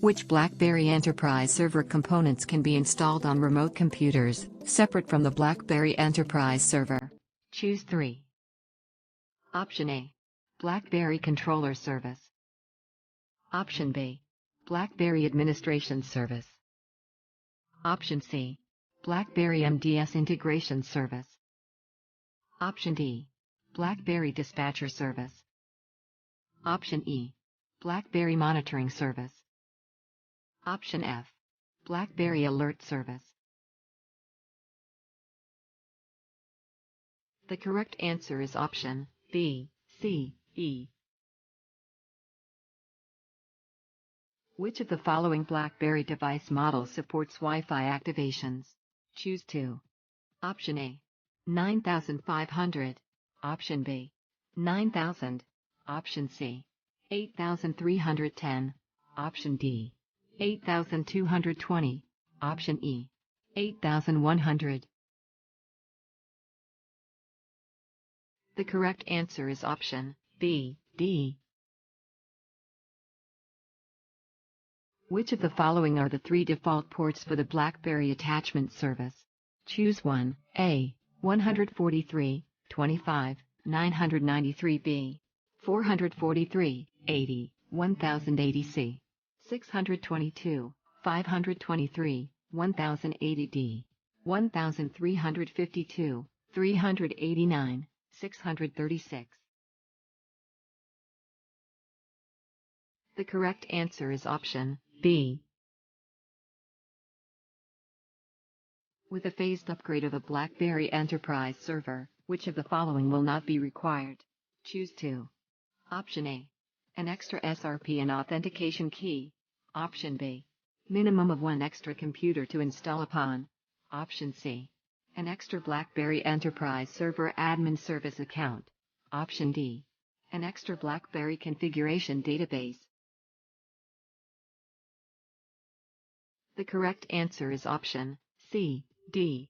Which BlackBerry Enterprise server components can be installed on remote computers, separate from the BlackBerry Enterprise server? Choose 3. Option A. BlackBerry Controller Service. Option B. BlackBerry Administration Service. Option C. BlackBerry MDS Integration Service. Option D. BlackBerry Dispatcher Service. Option E. BlackBerry Monitoring Service. Option F. BlackBerry Alert Service. The correct answer is option B, C, E. Which of the following BlackBerry device models supports Wi-Fi activations? Choose 2. Option A. 9500. Option B. 9000. Option C. 8310. Option D. 8220. Option E. 8100. The correct answer is option B, D. Which of the following are the 3 default ports for the BlackBerry attachment service? Choose 1. A. 143, 25, 993 B. 443, 80, 1080 C. 622, 523, 1080 D. 1352, 389, 636. The correct answer is option B. With a phased upgrade of a BlackBerry Enterprise server, which of the following will not be required? Choose 2. Option A. An extra SRP and authentication key. Option B. Minimum of 1 extra computer to install upon. Option C. An extra BlackBerry Enterprise server admin service account. Option D. An extra BlackBerry configuration database. The correct answer is option C, D.